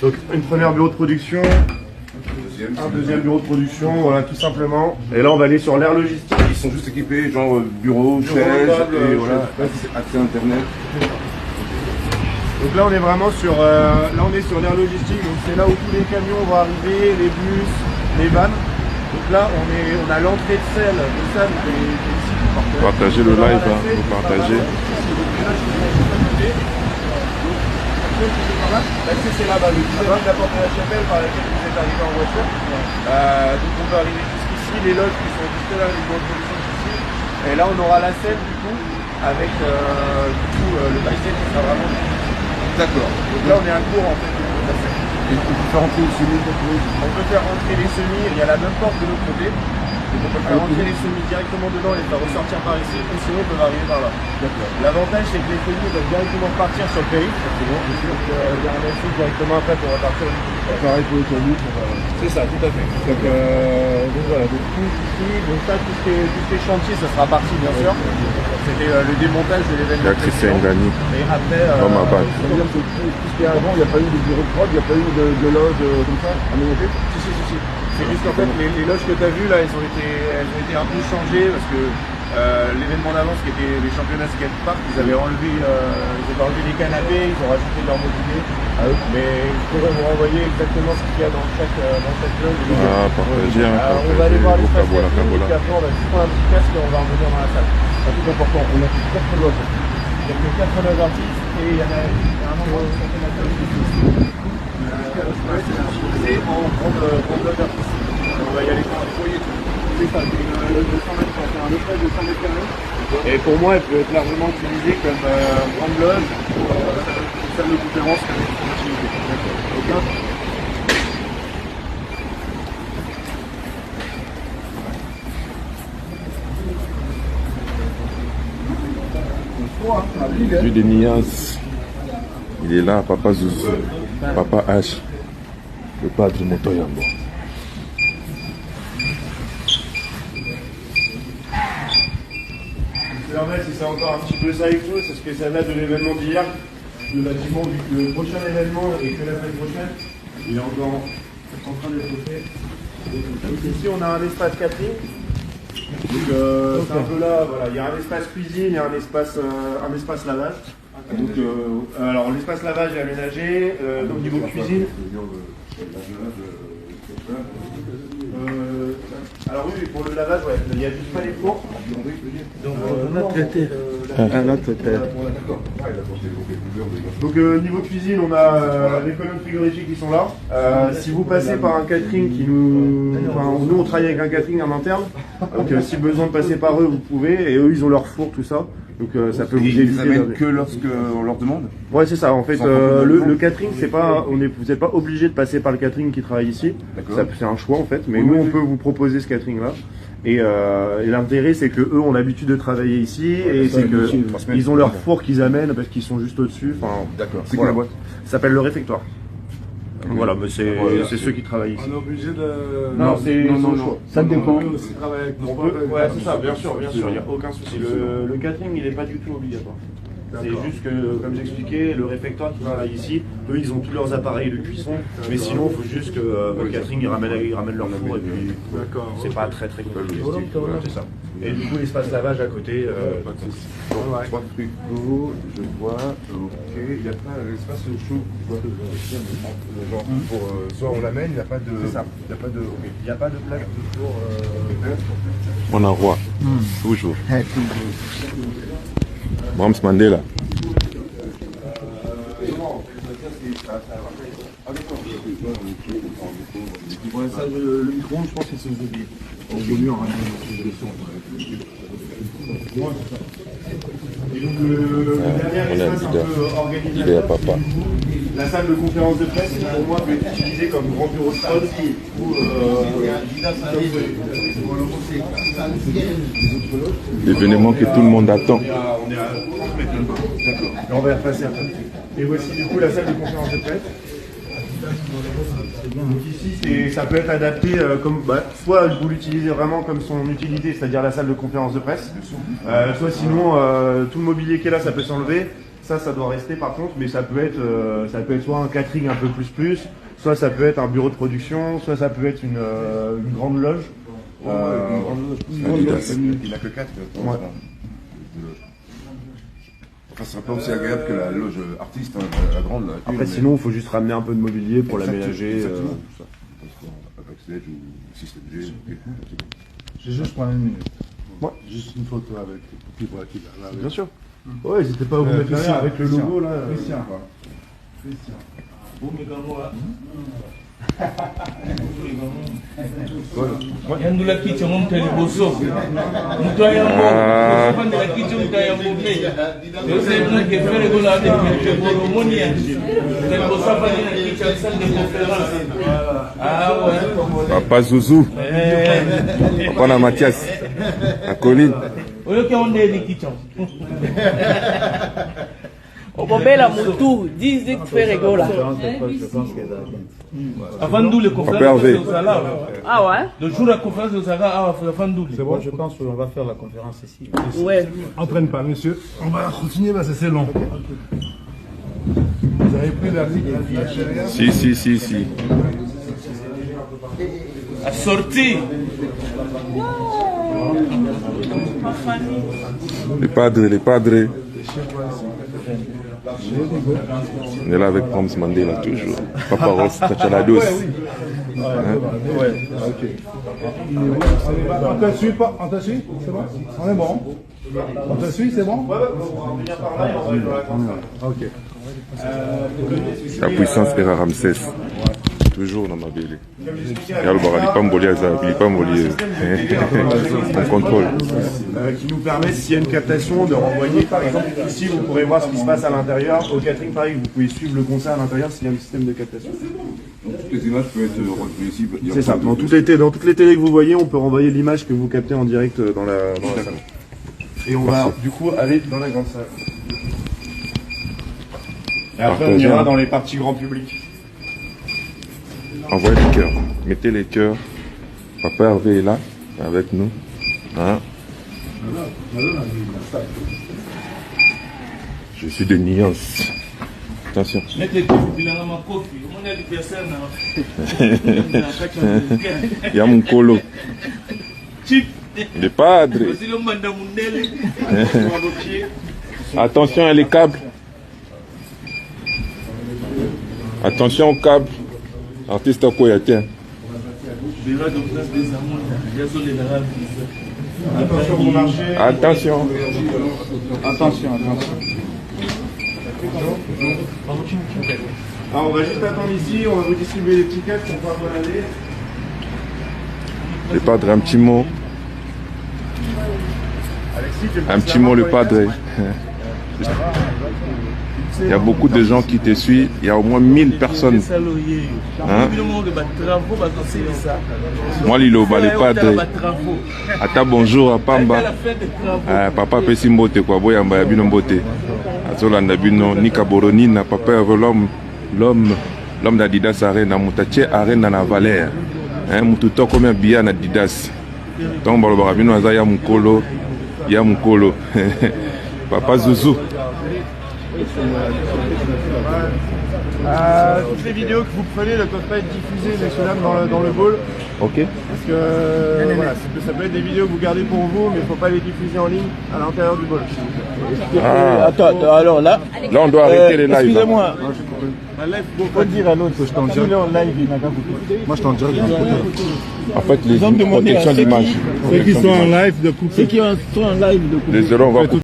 Donc une première bureau de production, un deuxième bureau de production, voilà tout simplement. Et là on va aller sur l'air logistique. Ils sont juste équipés, genre bureau, chaise, et voilà, accès internet. Donc là on est vraiment sur l'air logistique, donc c'est là où tous les camions vont arriver, les bus, les vannes. Donc là on a l'entrée de selle qui est ici. Partagez le live, hein, vous partagez. L'accès c'est là-bas, le vis-à-vis de la porte de la chapelle par laquelle vous êtes arrivé en voiture. Donc on peut arriver jusqu'ici, les loges qui sont juste là, les bureaux de production ici. Et là on aura la scène du coup, avec le backstage qui sera vraiment. D'accord. Donc là on est à court en fait de la scène. Et on peut faire rentrer les semis. On peut faire rentrer les semis, il y a la même porte de l'autre côté. Donc on peut faire rentrer les semis directement dedans et les faire ressortir par ici, ou sinon ils peuvent arriver par là. L'avantage c'est que les semis peuvent directement partir sur le périph'. Donc il y a un accès directement après pour repartir au niveau. Pareil pour les camions. C'est ça, tout à fait. Donc voilà, donc tout ici, donc ça, tout ce qui est chantier, ça sera parti bien sûr. C'était le démontage de l'événement. Christian Ngani. Et après, C'est-à-dire que tout ce qu'il y a avant, il n'y a pas eu de bureau de prod, il n'y a pas eu de loge comme ça à monter. si. C'est juste qu'en fait, les loges que tu as vues là, elles ont été un peu changées parce que l'événement d'avance qui était les championnats skatepark, ils avaient enlevé les canapés, ils ont rajouté leur mobilier. Mais je pourrais vous renvoyer exactement ce qu'il y a dans chaque loge. Ah, partagez, hein, on va aller voir l'espace Boca technique, Bola. puis après on va juste prendre un petit casque et on va revenir dans la salle. C'est tout important, on a fait 4 loges. Il y a que 4 artistes et il y a un endroit de championnat ici. C'est en grande loge artistique. On va y aller voir les foyers. C'est ça, c'est une loge de 100 mètres, c'est un espace de 100 mètres carrés. Et pour moi, elle peut être largement utilisée comme grande loge ou salle de conférence comme une activité. D'accord. Dieu des Nias. Il est là, Papa Zouzou, Papa H, le padre Motoyambo. C'est normal si c'est encore un petit peu ça et tout, c'est ce que ça date de l'événement d'hier. Le bâtiment, vu que le prochain événement est que la semaine prochaine, il est encore en train d'être fait. Donc ici on a un espace catering. Donc c'est un peu là, voilà, il y a un espace cuisine, il y a un espace lavage. Donc, alors l'espace lavage est aménagé, donc niveau cuisine. Alors oui, pour le lavage, ouais, il y a juste pas les fours. Donc niveau cuisine, on a les colonnes frigorifiques qui sont là. Si vous passez par un catering qui nous on travaille avec un catering en interne. Donc si besoin de passer par eux, vous pouvez. Et eux, ils ont leur four, tout ça. Donc ça peut vous éviter. Ils amènent que lorsqu'on leur demande. Ouais, c'est ça. En fait, le catering, c'est pas, vous n'êtes pas obligé de passer par le catering qui travaille ici. C'est un choix en fait. Mais nous, on peut vous proposer ce catering là. Et l'intérêt, c'est que eux ont l'habitude de travailler ici et c'est que ils ont leur four qu'ils amènent parce qu'ils sont juste au-dessus. Enfin, d'accord. C'est quoi la boîte? Ça s'appelle le réfectoire. Voilà, mais c'est ceux qui travaillent ici. On est obligé de. Non. Ça dépend. On peut aussi travailler avec nos Ouais, c'est ça, bien sûr, il n'y a aucun souci. Le catering, il n'est pas du tout obligatoire. C'est juste que, comme j'expliquais, le réfectoire qui travaille ici, eux, ils ont tous leurs appareils de cuisson, mais sinon, il faut juste que le catering, ils ramènent leur four, et puis c'est pas très compliqué. C'est ça. Et du coup, l'espace lavage à côté, pas de souci. Trois frigos, je vois, ok, il n'y a pas l'espace chaud, genre pour soit on l'amène, il n'y a pas de. C'est ça. Il n'y a pas de. Ok. Il n'y a pas de plage toujours. On envoie, toujours. Brahms Mandela. Ouais, ça, le micro-ondes, je pense que c'est aux oubliés. On vaut mieux en ramener de son. Et donc le dernier espace un peu organisé, la salle de conférence de presse, qui pour moi peut être utilisée comme grand bureau de salle ou l'événement que tout le monde attend. On est à 30 mètres là-bas. D'accord. Là on va y repasser un peu. Et voici du coup la salle de conférence de presse. Donc ici, ça peut être adapté comme, soit vous l'utilisez vraiment comme son utilité, c'est-à-dire la salle de conférence de presse, soit sinon tout le mobilier qui est là, ça peut s'enlever. Ça doit rester par contre, mais ça peut être soit un catering un peu plus, soit ça peut être un bureau de production, soit ça peut être une grande loge. Adidas. Il n'a que 4. Ouais. Enfin, ce serait pas aussi agréable que la loge artiste, hein, la grande. Là, Après, sinon, il faut juste ramener un peu de mobilier pour l'aménager. Exactement. Tout ça. Backstage ou système G. J'ai juste prendre une minute. Ouais. Juste une photo avec le petit bras qui est là. Bien sûr. Ouais, n'hésitez pas à vous mettre derrière avec le logo là. Christian. Yandula kicho mtu aliboso. Mtu ayambo. Kupande la kicho mtu ayambo mpe. Yose mna kefere gola ade kete bolomonia. Alibosa fanya na kicho salle de conférence. Ah ouais. Papa Zouzou. Papa na Mathias. À Colline. Oyo ke onde di kicho. Obobela mutu 10 frère Gola. Avant d'où les Papa conférences Hervé. au Salah. Ah ouais? Le jour de la conférence au Salah, avant d'où. C'est bon, je pense qu'on va faire la conférence ici. Ouais. Entraîne pas, monsieur. On va continuer parce que c'est long. Vous avez pris l'article derrière? Si. À sortir. Les padres. On est là avec Prams Mandela toujours. Papa Ross, Tachalados. On te suit pas? On te suit? C'est bon? On est bon? On te suit, c'est bon? Ok. La puissance era Ramsès. Toujours dans ma belle. On contrôle. Qui nous permet, s'il y a une captation, de renvoyer. Par exemple, ici, vous pourrez voir ce qui se passe à l'intérieur. Au catering, pareil, vous pouvez suivre le concert à l'intérieur s'il y a un système de captation. Toutes les images peuvent être retenues ici. C'est ça. Dans toutes les télés que vous voyez, on peut renvoyer l'image que vous captez en direct dans la salle. Et on va du coup aller dans la grande salle. Et après, on ira dans les parties grand public. Envoyez les cœurs. Mettez les cœurs. Papa Hervé est là, avec nous. Hein? Je suis de nuance. Attention. Mettez les coffres dans ma coffre. On est adversaire. Il y a mon colo. Chip. Les padres. C'est le mandat mundele. Attention à les câbles. Attention aux câbles. Artiste à quoi il y a tiens. Attention, vous marchez. Attention. Alors, on va juste attendre ici, on va vous distribuer les petits casques pour pouvoir aller. Le padre, un petit mot. Un petit mot, le padre. Il y a beaucoup de gens qui te suivent. Il y a au moins 1000 personnes. Hein? Moi, Lilo, le padre. Ata bonjour à Pamba. Papa Pessi Mbote, quoi. Boyamba Yabino Mbote. Azolanda Bino, Nika Boronina, Papa l'homme d'Adidas Arena, Moutache Arena na Valère. Moututo comme un billet na Adidas. Donc, Barabino Aza Yamukolo. Papa Zouzou. Toutes les vidéos que vous prenez ne peuvent pas être diffusées, messieurs dames, dans le bowl. Ok. Parce que voilà, ça peut être des vidéos que vous gardez pour vous, mais il ne faut pas les diffuser en ligne à l'intérieur du bowl. Attends, alors là. Là, on doit arrêter les lives. Excusez-moi. Faut dire à l'autre que je t'en dis. En live, il n'a qu'à couper. Moi, je t'en dirais. En fait, les protection d'image. Ceux qui sont en live de couper. Ceux qui sont en live de couper. Les zéros, on va couper.